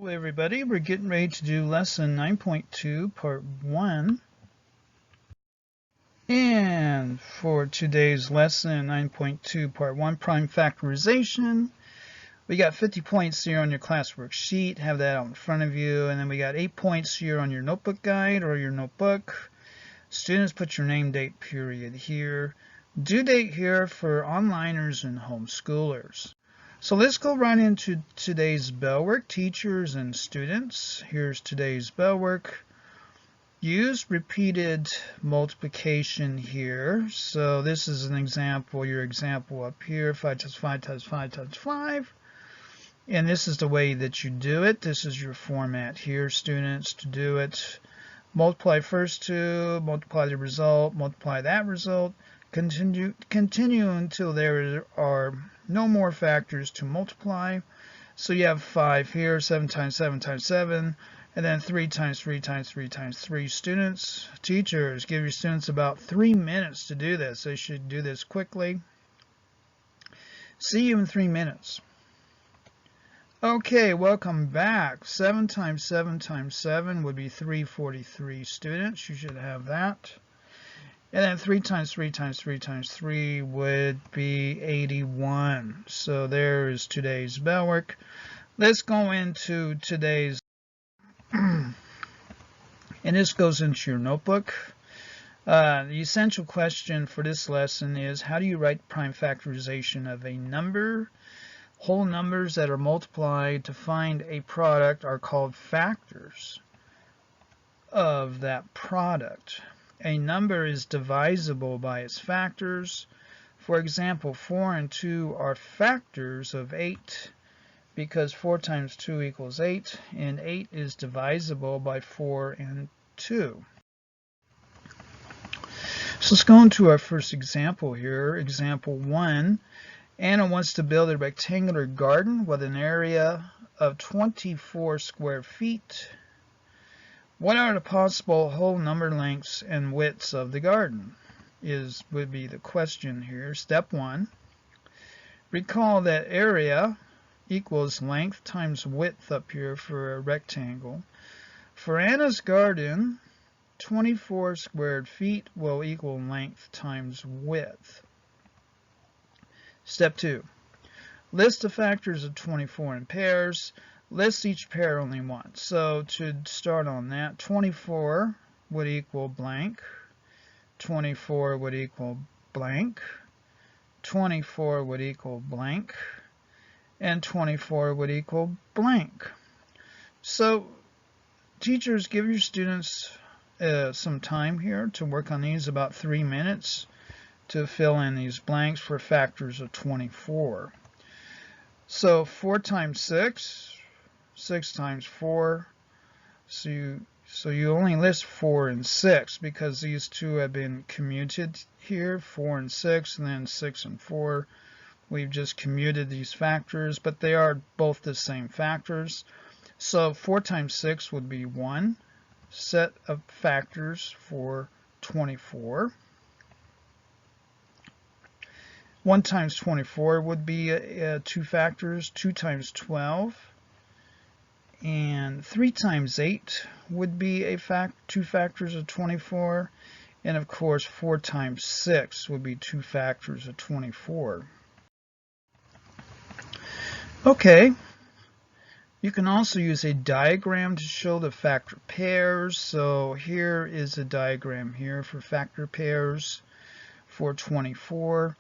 Hello everybody, we're getting ready to do lesson 9.2 part 1. And for today's lesson 9.2 part 1, prime factorization, we got 50 points here on your classwork sheet, have that out in front of you, and then we got 8 points here on your notebook guide or your notebook. Students, put your name, date, period here. Due date here for onliners and homeschoolers. So let's go right into today's bell work, teachers and students. Here's today's bell work. Use repeated multiplication here. So this is an example, your example up here, 5 times 5 times 5 times 5. And this is the way that you do it. This is your format here, students, to do it. Multiply first two, multiply the result, multiply that result. Continue until there are no more factors to multiply. So you have 5 here, 7 times 7 times 7, and then 3 times 3 times 3 times 3. Students, teachers, give your students about 3 minutes to do this. They should do this quickly. See you in 3 minutes. Okay, welcome back. 7 times 7 times 7 would be 343. Students, you should have that. And then 3 times 3 times 3 times 3 would be 81. So there is today's bell work. Let's go into today's, and this goes into your notebook. The essential question for this lesson is, how do you write prime factorization of a number? Whole numbers that are multiplied to find a product are called factors of that product. A number is divisible by its factors. For example, 4 and 2 are factors of 8 because 4 times 2 equals 8, and 8 is divisible by 4 and 2. So let's go into our first example here. Example 1. Anna wants to build a rectangular garden with an area of 24 square feet. What are the possible whole number lengths and widths of the garden? Would be the question here. Step 1. Recall that area equals length times width up here for a rectangle. For Anna's garden, 24 squared feet will equal length times width. Step 2. List the factors of 24 in pairs. List each pair only once. So to start on that, 24 would equal blank. 24 would equal blank. 24 would equal blank. And 24 would equal blank. So teachers, give your students some time here to work on these, about 3 minutes, to fill in these blanks for factors of 24. So 4 times 6, 6 times 4, so you only list 4 and 6 because these two have been commuted here, 4 and 6, and then 6 and 4. We've just commuted these factors, but they are both the same factors. So 4 times 6 would be 1 set of factors for 24. 1 times 24 would be 2 factors, 2 times 12. And 3 times 8 would be 2 factors of 24. And of course, 4 times 6 would be 2 factors of 24. Okay. You can also use a diagram to show the factor pairs. So here is a diagram here for factor pairs for 24.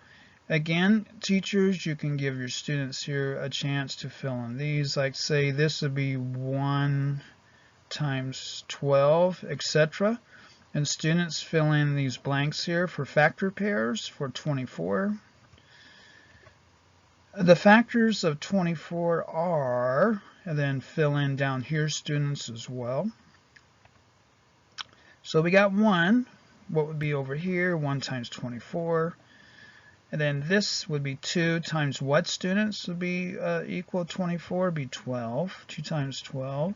Again, teachers, you can give your students here a chance to fill in these. Like say this would be 1 times 12, etc. And students fill in these blanks here for factor pairs for 24. The factors of 24 are, and then fill in down here students as well. So we got 1. What would be over here? 1 times 24. And then this would be 2 times what, students? Would be equal 24, be 12. 2 times 12.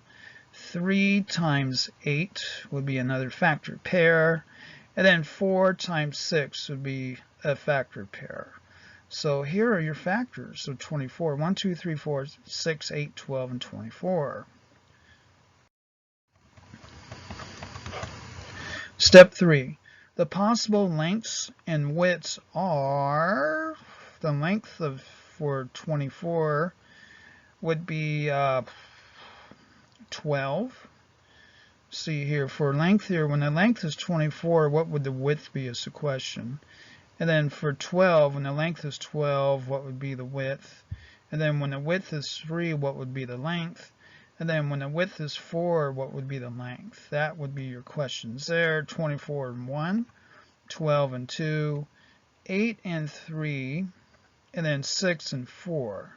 3 times 8 would be another factor pair. And then 4 times 6 would be a factor pair. So here are your factors of 24. 1, 2, 3, 4, 6, 8, 12, and 24. Step 3. The possible lengths and widths are, the length for 24 would be 12. See here, for length here, when the length is 24, what would the width be is the question. And then for 12, when the length is 12, what would be the width? And then when the width is 3, what would be the length? And then when the width is 4, what would be the length? That would be your questions there. 24 and 1, 12 and 2, 8 and 3, and then 6 and 4.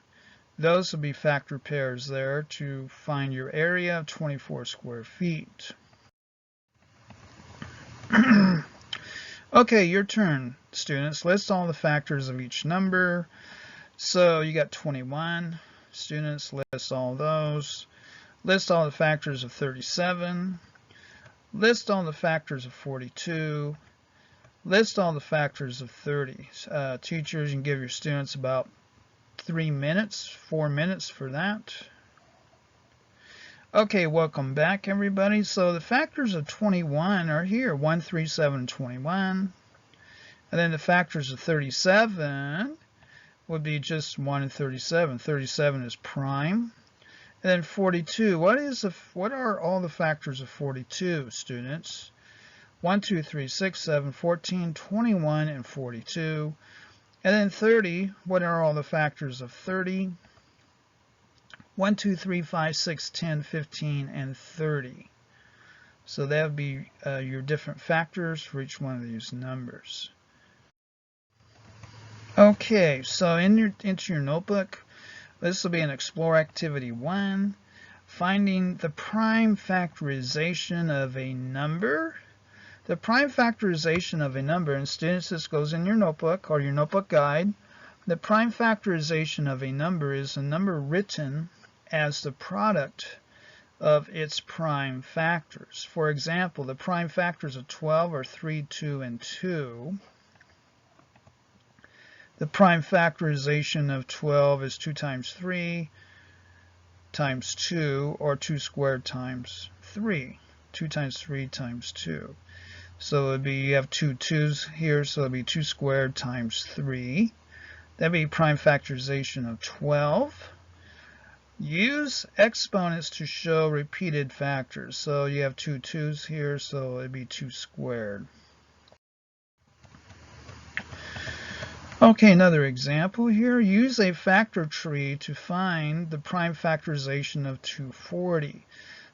Those would be factor pairs there to find your area of 24 square feet. Okay, your turn, students. List all the factors of each number. So you got 21. Students, list all those. List all the factors of 37. List all the factors of 42. List all the factors of 30. Teachers, you can give your students about 4 minutes for that. Okay, welcome back, everybody. So the factors of 21 are here, 1, 3, 7, 21. And then the factors of 37 would be just 1 and 37. 37 is prime. And then 42, what are all the factors of 42, students? 1, 2, 3, 6, 7, 14, 21, and 42. And then 30, what are all the factors of 30? 1, 2, 3, 5, 6, 10, 15, and 30. So that would be your different factors for each one of these numbers. Okay, so into your notebook, this will be an Explore Activity 1, finding the prime factorization of a number. The prime factorization of a number, and students, this goes in your notebook or your notebook guide. The prime factorization of a number is a number written as the product of its prime factors. For example, the prime factors of 12 are 3, 2, and 2. The prime factorization of 12 is 2 times 3 times 2, or 2 squared times 3. 2 times 3 times 2. So it would be, you have 2 2's here, so it would be 2 squared times 3. That would be prime factorization of 12. Use exponents to show repeated factors. So you have 2 2's here, so it would be 2 squared. Okay, another example here. Use a factor tree to find the prime factorization of 240.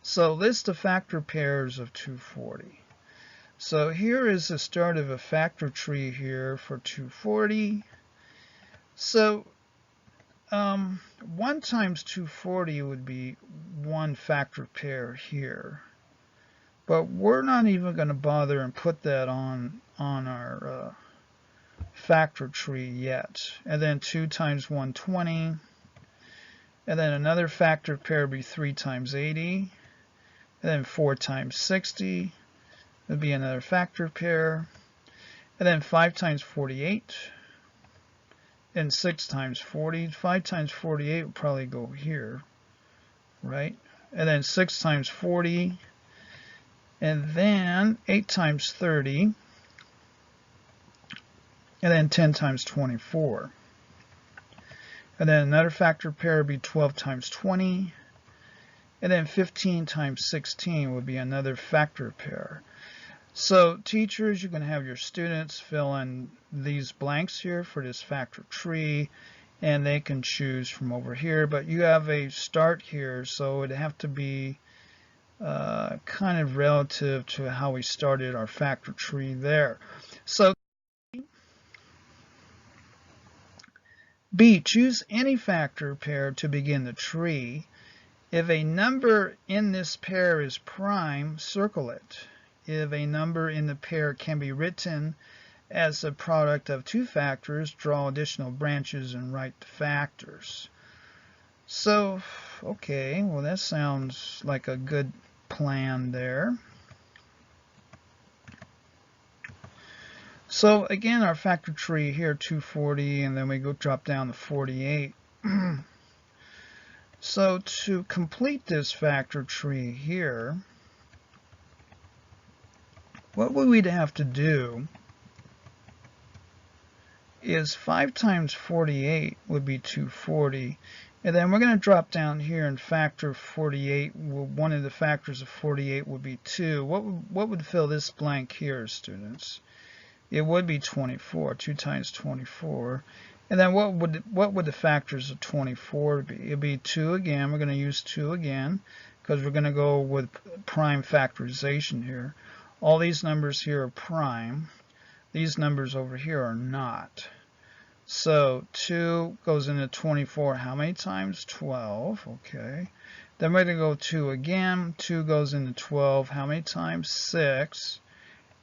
So list the factor pairs of 240. So here is the start of a factor tree here for 240. So 1 times 240 would be 1 factor pair here. But we're not even going to bother and put that on our factor tree yet. And then 2 times 120. And then another factor pair would be 3 times 80. And then 4 times 60 would be another factor pair. And then 5 times 48. And 6 times 40. 5 times 48 would probably go here, right? And then 6 times 40. And then 8 times 30. And then 10 times 24. And then another factor pair would be 12 times 20. And then 15 times 16 would be another factor pair. So teachers, you can have your students fill in these blanks here for this factor tree, and they can choose from over here. But you have a start here, so it would have to be kind of relative to how we started our factor tree there. So B, choose any factor pair to begin the tree. If a number in this pair is prime, circle it. If a number in the pair can be written as the product of 2 factors, draw additional branches and write the factors. So, okay, well that sounds like a good plan there. So again, our factor tree here, 240, and then we go drop down to 48. So to complete this factor tree here, what we'd have to do is 5 times 48 would be 240. And then we're going to drop down here and factor 48. One of the factors of 48 would be 2. What would fill this blank here, students? It would be 24. 2 times 24. And then what would the factors of 24 be? It would be 2 again. We're going to use 2 again because we're going to go with prime factorization here. All these numbers here are prime. These numbers over here are not. So 2 goes into 24 how many times? 12. Okay. Then we're going to go 2 again. 2 goes into 12 how many times? 6.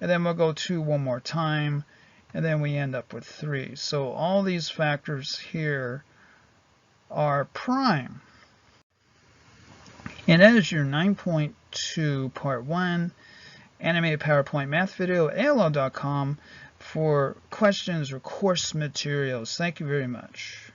And then we'll go 2 one more time. And then we end up with 3. So all these factors here are prime. And that is your 9.2 Part 1 Animated PowerPoint Math video at AOL.com for questions or course materials. Thank you very much.